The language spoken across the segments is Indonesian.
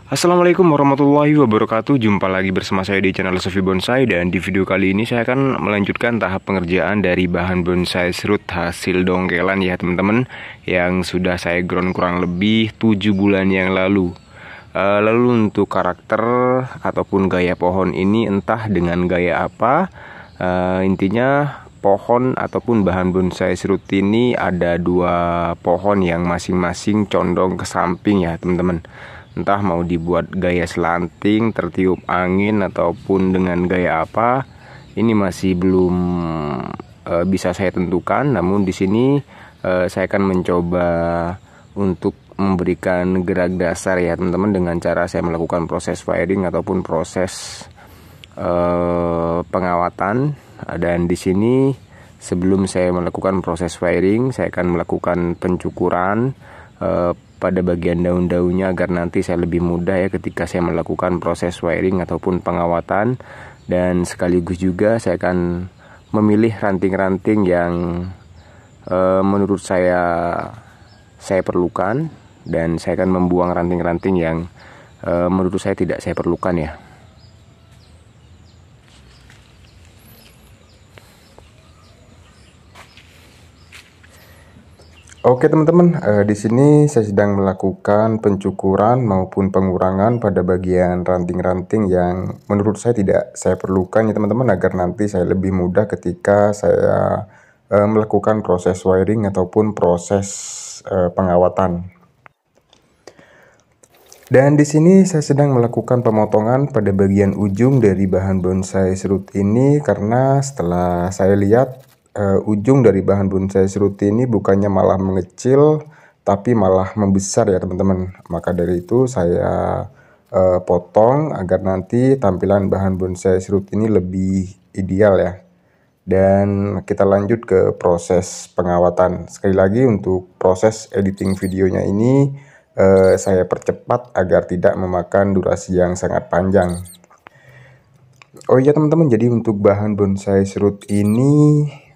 Assalamualaikum warahmatullahi wabarakatuh. Jumpa lagi bersama saya di channel Sofi Bonsai. Dan di video kali ini saya akan melanjutkan tahap pengerjaan dari bahan bonsai serut hasil dongkelan ya teman-teman, yang sudah saya ground kurang lebih 7 bulan yang lalu. Lalu untuk karakter ataupun gaya pohon ini entah dengan gaya apa, intinya pohon ataupun bahan bonsai serut ini ada dua pohon yang masing-masing condong ke samping ya teman-teman. Entah mau dibuat gaya selanting, tertiup angin, ataupun dengan gaya apa, ini masih belum bisa saya tentukan. Namun di sini saya akan mencoba untuk memberikan gerak dasar ya teman-teman, dengan cara saya melakukan proses wiring ataupun proses pengawatan. Dan di sini sebelum saya melakukan proses wiring, saya akan melakukan pencukuran pada bagian daun-daunnya agar nanti saya lebih mudah ya ketika saya melakukan proses wiring ataupun pengawatan. Dan sekaligus juga saya akan memilih ranting-ranting yang menurut saya perlukan, dan saya akan membuang ranting-ranting yang menurut saya tidak saya perlukan ya. Oke teman-teman, di sini saya sedang melakukan pencukuran maupun pengurangan pada bagian ranting-ranting yang menurut saya tidak saya perlukan ya teman-teman, agar nanti saya lebih mudah ketika saya melakukan proses wiring ataupun proses pengawatan. Dan di sini saya sedang melakukan pemotongan pada bagian ujung dari bahan bonsai serut ini, karena setelah saya lihat ujung dari bahan bonsai serut ini bukannya malah mengecil, tapi malah membesar ya teman-teman. Maka dari itu saya potong agar nanti tampilan bahan bonsai serut ini lebih ideal ya. Dan kita lanjut ke proses pengawatan. Sekali lagi untuk proses editing videonya ini saya percepat agar tidak memakan durasi yang sangat panjang. Oh iya teman-teman, jadi untuk bahan bonsai serut ini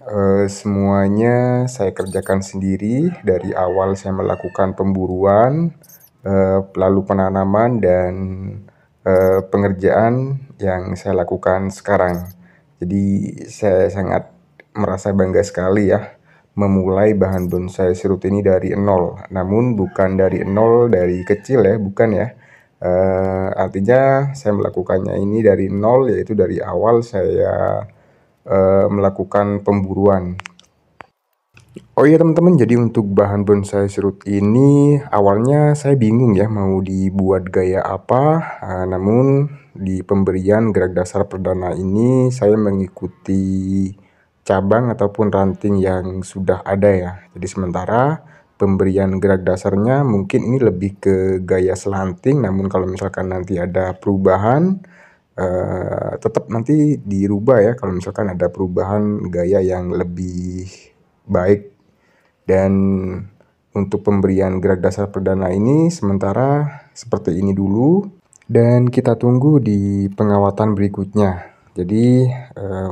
semuanya saya kerjakan sendiri. Dari awal saya melakukan pemburuan, lalu penanaman, dan pengerjaan yang saya lakukan sekarang. Jadi saya sangat merasa bangga sekali ya memulai bahan bonsai serut ini dari nol. Namun bukan dari nol dari kecil ya, bukan ya. Artinya saya melakukannya ini dari nol, yaitu dari awal saya melakukan pemburuan. Oh iya teman-teman, jadi untuk bahan bonsai serut ini awalnya saya bingung ya mau dibuat gaya apa. Namun di pemberian gerak dasar perdana ini saya mengikuti cabang ataupun ranting yang sudah ada ya. Jadi sementara pemberian gerak dasarnya mungkin ini lebih ke gaya selanting, namun kalau misalkan nanti ada perubahan tetap nanti dirubah ya kalau misalkan ada perubahan gaya yang lebih baik. Dan untuk pemberian gerak dasar perdana ini sementara seperti ini dulu, dan kita tunggu di pengawatan berikutnya. Jadi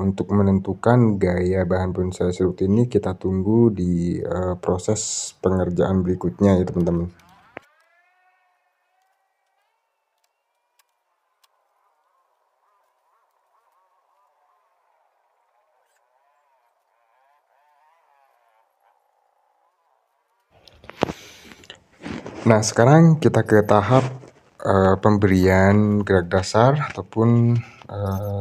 untuk menentukan gaya bahan bonsai serut ini kita tunggu di proses pengerjaan berikutnya ya teman-teman. Nah sekarang kita ke tahap pemberian gerak dasar ataupun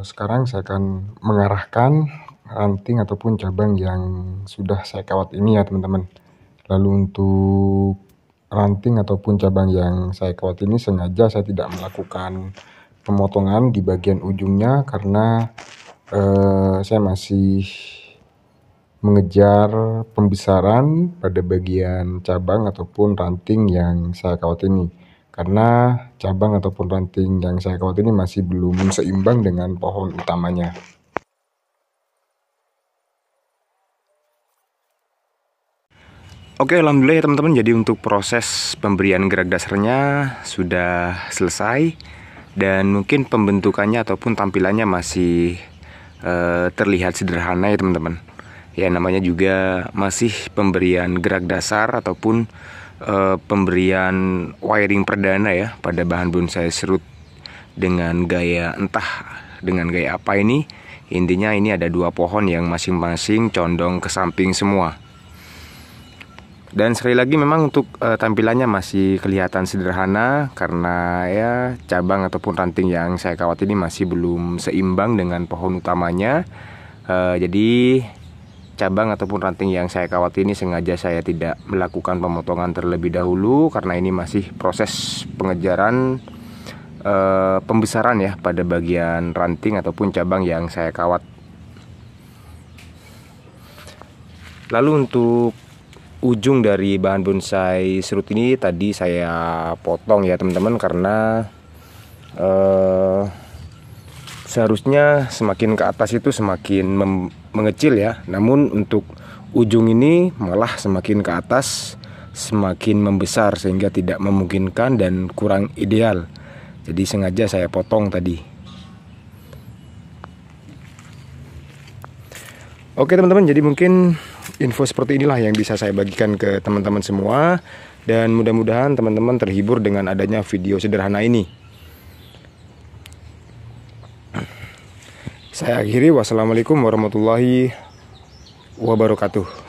sekarang saya akan mengarahkan ranting ataupun cabang yang sudah saya kawat ini ya teman-teman. Lalu untuk ranting ataupun cabang yang saya kawat ini sengaja saya tidak melakukan pemotongan di bagian ujungnya, karena saya masih mengejar pembesaran pada bagian cabang ataupun ranting yang saya kawat ini, karena cabang ataupun ranting yang saya kawat ini masih belum seimbang dengan pohon utamanya. Oke, alhamdulillah ya teman-teman, jadi untuk proses pemberian gerak dasarnya sudah selesai, dan mungkin pembentukannya ataupun tampilannya masih terlihat sederhana ya teman-teman. Ya namanya juga masih pemberian gerak dasar ataupun pemberian wiring perdana ya pada bahan bonsai serut dengan gaya apa ini. Intinya ini ada 2 pohon yang masing-masing condong ke samping semua. Dan sekali lagi memang untuk tampilannya masih kelihatan sederhana karena ya cabang ataupun ranting yang saya kawat ini masih belum seimbang dengan pohon utamanya. Jadi cabang ataupun ranting yang saya kawat ini sengaja saya tidak melakukan pemotongan terlebih dahulu karena ini masih proses pengejaran pembesaran ya pada bagian ranting ataupun cabang yang saya kawat. Lalu untuk ujung dari bahan bonsai serut ini tadi saya potong ya teman-teman, karena seharusnya semakin ke atas itu semakin mengecil ya. Namun untuk ujung ini malah semakin ke atas semakin membesar sehingga tidak memungkinkan dan kurang ideal. Jadi sengaja saya potong tadi. Oke teman-teman, jadi mungkin info seperti inilah yang bisa saya bagikan ke teman-teman semua. Dan mudah-mudahan teman-teman terhibur dengan adanya video sederhana ini. Saya akhiri, wassalamualaikum warahmatullahi wabarakatuh.